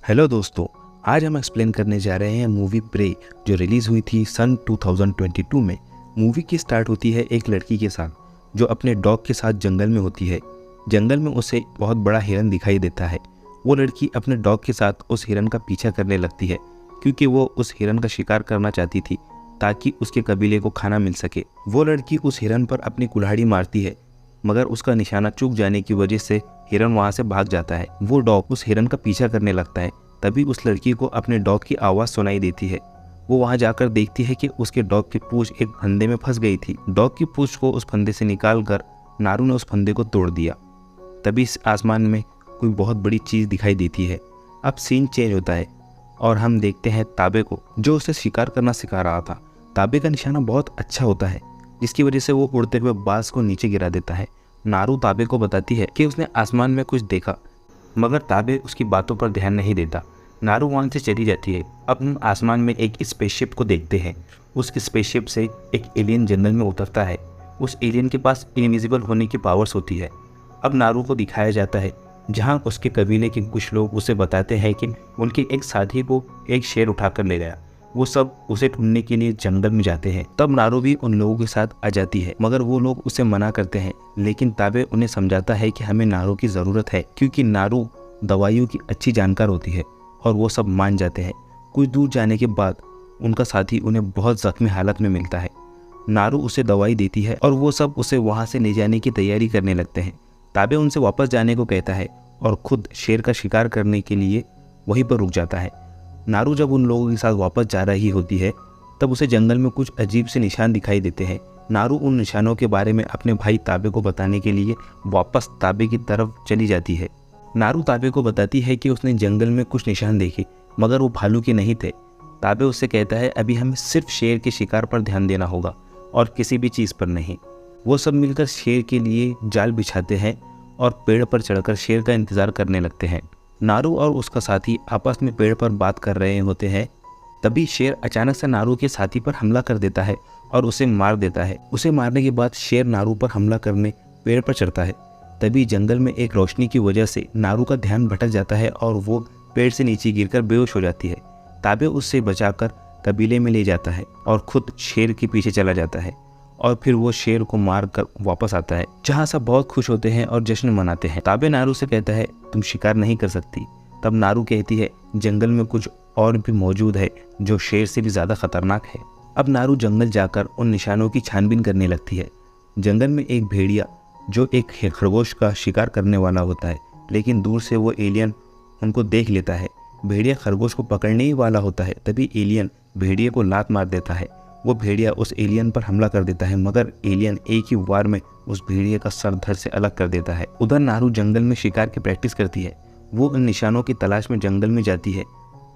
Hello दोस्तों, आज हम एक्सप्लेन करने जा रहे हैं मूवी प्रे जो रिलीज़ हुई थी सन 2022 में। मूवी की स्टार्ट होती है एक लड़की के साथ जो अपने डॉग के साथ जंगल में होती है। जंगल में उसे बहुत बड़ा हिरन दिखाई देता है। वो लड़की अपने डॉग के साथ उस हिरन का पीछा करने लगती है क्योंकि वो उस हिरन का शिकार करना चाहती थी ताकि उसके कबीले को खाना मिल सके। वो लड़की उस हिरन पर अपनी कुल्हाड़ी मारती है मगर उसका निशाना चूक जाने की वजह से हिरन वहां से भाग जाता है। वो डॉग उस हिरन का पीछा करने लगता है। तभी उस लड़की को अपने डॉग की आवाज़ सुनाई देती है। वो वहां जाकर देखती है कि उसके डॉग की पूंछ एक फंदे में फंस गई थी। डॉग की पूंछ को उस फंदे से निकालकर नारू ने उस फंदे को तोड़ दिया। तभी आसमान में कोई बहुत बड़ी चीज़ दिखाई देती है। अब सीन चेंज होता है और हम देखते हैं ताबे को जो उसे शिकार करना सिखा रहा था। ताबे का निशाना बहुत अच्छा होता है जिसकी वजह से वो उड़ते हुए बाज को नीचे गिरा देता है। नारू ताबे को बताती है कि उसने आसमान में कुछ देखा मगर ताबे उसकी बातों पर ध्यान नहीं देता। नारू वहाँ से चली जाती है। अब हम आसमान में एक स्पेसशिप को देखते हैं। उस स्पेसशिप से एक एलियन जंगल में उतरता है। उस एलियन के पास इनविजिबल होने की पावर्स होती है। अब नारू को दिखाया जाता है जहाँ उसके कबीले के कुछ लोग उसे बताते हैं कि उनके एक साथी को एक शेर उठाकर ले गया। वो सब उसे ढूंढने के लिए जंगल में जाते हैं। तब नारू भी उन लोगों के साथ आ जाती है मगर वो लोग उसे मना करते हैं, लेकिन ताबे उन्हें समझाता है कि हमें नारू की ज़रूरत है क्योंकि नारू दवाइयों की अच्छी जानकार होती है और वो सब मान जाते हैं। कुछ दूर जाने के बाद उनका साथी उन्हें बहुत ज़ख्मी हालत में मिलता है। नारू उसे दवाई देती है और वो सब उसे वहाँ से ले जाने की तैयारी करने लगते हैं। ताबे उनसे वापस जाने को कहता है और खुद शेर का शिकार करने के लिए वहीं पर रुक जाता है। नारू जब उन लोगों के साथ वापस जा रही होती है तब उसे जंगल में कुछ अजीब से निशान दिखाई देते हैं। नारू उन निशानों के बारे में अपने भाई ताबे को बताने के लिए वापस ताबे की तरफ चली जाती है। नारू ताबे को बताती है कि उसने जंगल में कुछ निशान देखे मगर वो भालू के नहीं थे। ताबे उससे कहता है अभी हमें सिर्फ शेर के शिकार पर ध्यान देना होगा और किसी भी चीज़ पर नहीं। वो सब मिलकर शेर के लिए जाल बिछाते हैं और पेड़ पर चढ़कर शेर का इंतज़ार करने लगते हैं। नारू और उसका साथी आपस में पेड़ पर बात कर रहे होते हैं। तभी शेर अचानक से नारू के साथी पर हमला कर देता है और उसे मार देता है। उसे मारने के बाद शेर नारू पर हमला करने पेड़ पर चढ़ता है। तभी जंगल में एक रोशनी की वजह से नारू का ध्यान भटक जाता है और वो पेड़ से नीचे गिरकर बेहोश हो जाती है। ताबे उससे बचाकर कबीले में ले जाता है और खुद शेर के पीछे चला जाता है और फिर वो शेर को मार कर वापस आता है जहाँ सब बहुत खुश होते हैं और जश्न मनाते हैं। ताबे नारू से कहता है तुम शिकार नहीं कर सकती। तब नारू कहती है जंगल में कुछ और भी मौजूद है जो शेर से भी ज़्यादा खतरनाक है। अब नारू जंगल जाकर उन निशानों की छानबीन करने लगती है। जंगल में एक भेड़िया जो एक खरगोश का शिकार करने वाला होता है, लेकिन दूर से वो एलियन उनको देख लेता है। भेड़िया खरगोश को पकड़ने ही वाला होता है तभी एलियन भेड़िए को लात मार देता है। वो भेड़िया उस एलियन पर हमला कर देता है मगर एलियन एक ही वार में उस भेड़िए का सर धड़ से अलग कर देता है। उधर नारू जंगल में शिकार की प्रैक्टिस करती है। वो उन निशानों की तलाश में जंगल में जाती है।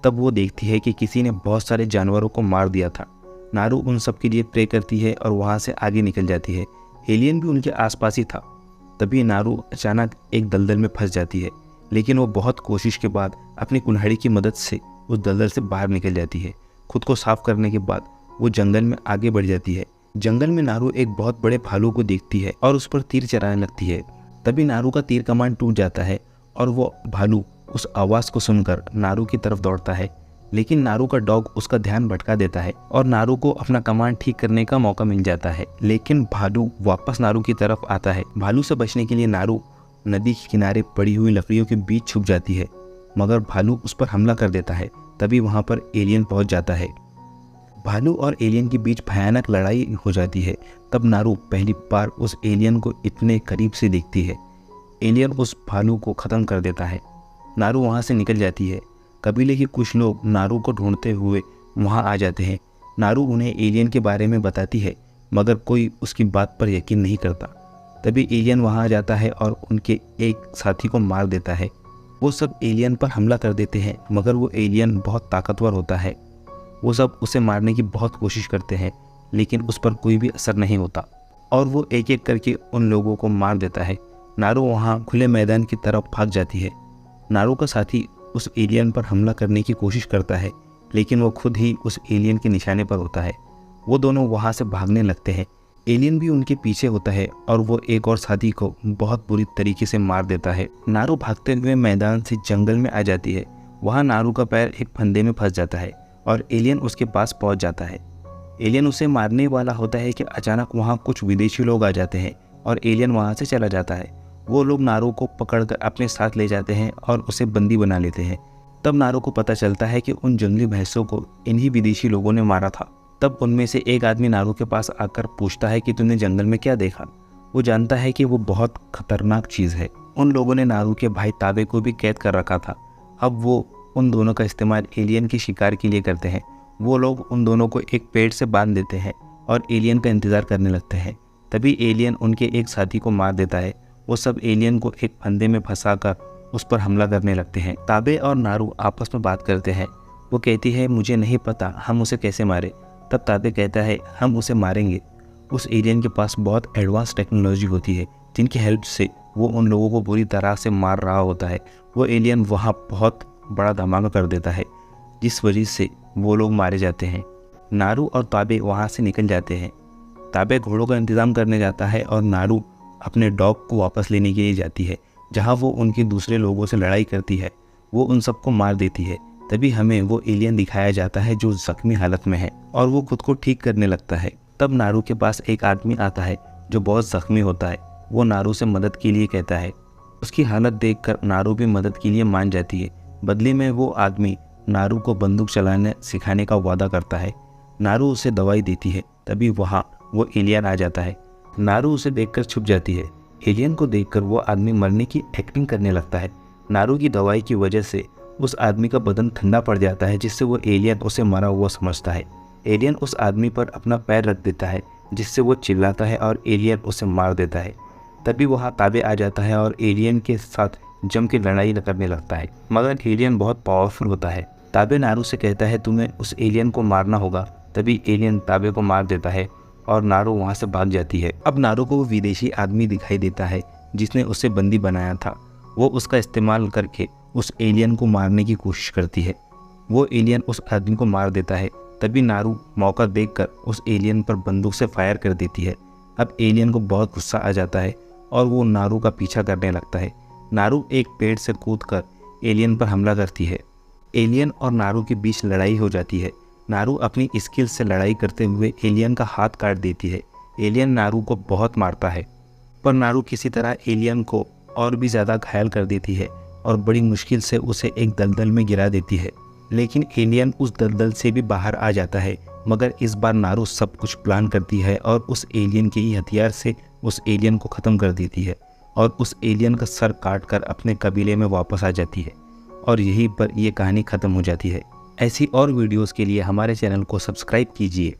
तब वो देखती है कि किसी ने बहुत सारे जानवरों को मार दिया था। नारू उन सब के लिए प्रे करती है और वहाँ से आगे निकल जाती है। एलियन भी उनके आसपास ही था। तभी नारू अचानक एक दलदल में फंस जाती है, लेकिन वो बहुत कोशिश के बाद अपनी कुल्हाड़ी की मदद से उस दलदल से बाहर निकल जाती है। खुद को साफ करने के बाद वो जंगल में आगे बढ़ जाती है। जंगल में नारू एक बहुत बड़े भालू को देखती है और उस पर तीर चलाने लगती है। तभी नारू का तीर कमान टूट जाता है और वो भालू उस आवाज़ को सुनकर नारू की तरफ दौड़ता है, लेकिन नारू का डॉग उसका ध्यान भटका देता है और नारू को अपना कमान ठीक करने का मौका मिल जाता है। लेकिन भालू वापस नारू की तरफ आता है। भालू से बचने के लिए नारू नदी के किनारे पड़ी हुई लकड़ियों के बीच छुप जाती है मगर भालू उस पर हमला कर देता है। तभी वहाँ पर एलियन पहुँच जाता है। भालू और एलियन के बीच भयानक लड़ाई हो जाती है। तब नारू पहली बार उस एलियन को इतने करीब से देखती है। एलियन उस भालू को ख़त्म कर देता है। नारू वहाँ से निकल जाती है। कबीले के कुछ लोग नारू को ढूंढते हुए वहाँ आ जाते हैं। नारू उन्हें एलियन के बारे में बताती है मगर कोई उसकी बात पर यकीन नहीं करता। तभी एलियन वहाँ आ जाता है और उनके एक साथी को मार देता है। वो सब एलियन पर हमला कर देते हैं मगर वो एलियन बहुत ताकतवर होता है। वो सब उसे मारने की बहुत कोशिश करते हैं लेकिन उस पर कोई भी असर नहीं होता और वो एक एक करके उन लोगों को मार देता है। नारू वहाँ खुले मैदान की तरफ भाग जाती है। नारू का साथी उस एलियन पर हमला करने की कोशिश करता है लेकिन वो खुद ही उस एलियन के निशाने पर होता है। वो दोनों वहाँ से भागने लगते हैं। एलियन भी उनके पीछे होता है और वो एक और साथी को बहुत बुरी तरीके से मार देता है। नारू भागते हुए मैदान से जंगल में आ जाती है। वहाँ नारू का पैर एक फंदे में फंस जाता है और एलियन उसके पास पहुँच जाता है। एलियन उसे मारने वाला होता है कि अचानक वहाँ कुछ विदेशी लोग आ जाते हैं और एलियन वहाँ से चला जाता है। वो लोग नारू को पकड़कर अपने साथ ले जाते हैं और उसे बंदी बना लेते हैं। तब नारू को पता चलता है कि उन जंगली भैंसों को इन्हीं विदेशी लोगों ने मारा था। तब उनमें से एक आदमी नारू के पास आकर पूछता है कि तुमने जंगल में क्या देखा। वो जानता है कि वो बहुत खतरनाक चीज़ है। उन लोगों ने नारू के भाई ताबे को भी कैद कर रखा था। अब वो उन दोनों का इस्तेमाल एलियन की शिकार के लिए करते हैं। वो लोग उन दोनों को एक पेड़ से बांध देते हैं और एलियन का इंतज़ार करने लगते हैं। तभी एलियन उनके एक साथी को मार देता है। वो सब एलियन को एक फंदे में फंसाकर उस पर हमला करने लगते हैं। ताबे और नारू आपस में बात करते हैं। वो कहती है मुझे नहीं पता हम उसे कैसे मारे। तब ताबे कहता है हम उसे मारेंगे। उस एलियन के पास बहुत एडवांस टेक्नोलॉजी होती है जिनकी हेल्प से वो उन लोगों को बुरी तरह से मार रहा होता है। वो एलियन वहाँ बहुत बड़ा धमाका कर देता है जिस वजह से वो लोग मारे जाते हैं। नारू और ताबे वहाँ से निकल जाते हैं। ताबे घोड़ों का इंतज़ाम करने जाता है और नारू अपने डॉग को वापस लेने के लिए जाती है। जहाँ वो उनके दूसरे लोगों से लड़ाई करती है, वो उन सबको मार देती है। तभी हमें वो एलियन दिखाया जाता है जो जख्मी हालत में है और वो खुद को ठीक करने लगता है। तब नारू के पास एक आदमी आता है जो बहुत जख्मी होता है। वो नारू से मदद के लिए कहता है। उसकी हालत देखकर नारू भी मदद के लिए मान जाती है। बदले में वो आदमी नारू को बंदूक चलाने सिखाने का वादा करता है। नारू उसे दवाई देती है। तभी वहाँ वो एलियन आ जाता है। नारू उसे देखकर छुप जाती है। एलियन को देखकर वो आदमी मरने की एक्टिंग करने लगता है। नारू की दवाई की वजह से उस आदमी का बदन ठंडा पड़ जाता है जिससे वो एलियन उसे मरा हुआ समझता है। एलियन उस आदमी पर अपना पैर रख देता है जिससे वो चिल्लाता है और एलियन उसे मार देता है। तभी वहाँ ताबे आ जाता है और एलियन के साथ जम के लड़ाई करने लगता है, मगर एलियन बहुत पावरफुल होता है। ताबे नारू से कहता है तुम्हें उस एलियन को मारना होगा। तभी एलियन ताबे को मार देता है और नारू वहाँ से भाग जाती है। अब नारू को वो विदेशी आदमी दिखाई देता है जिसने उसे बंदी बनाया था। वो उसका इस्तेमाल करके उस एलियन को मारने की कोशिश करती है। वो एलियन उस आदमी को मार देता है। तभी नारू मौका देखकर उस एलियन पर बंदूक से फायर कर देती है। अब एलियन को बहुत गुस्सा आ जाता है और वो नारू का पीछा करने लगता है। नारू एक पेड़ से कूदकर एलियन पर हमला करती है। एलियन और नारू के बीच लड़ाई हो जाती है। नारू अपनी स्किल से लड़ाई करते हुए एलियन का हाथ काट देती है। एलियन नारू को बहुत मारता है, पर नारू किसी तरह एलियन को और भी ज़्यादा घायल कर देती है और बड़ी मुश्किल से उसे एक दलदल में गिरा देती है। लेकिन एलियन उस दलदल से भी बाहर आ जाता है, मगर इस बार नारू सब कुछ प्लान करती है और उस एलियन के ही हथियार से उस एलियन को ख़त्म कर देती है और उस एलियन का सर काट कर अपने कबीले में वापस आ जाती है और यहीं पर ये कहानी ख़त्म हो जाती है। ऐसी और वीडियोस के लिए हमारे चैनल को सब्सक्राइब कीजिए।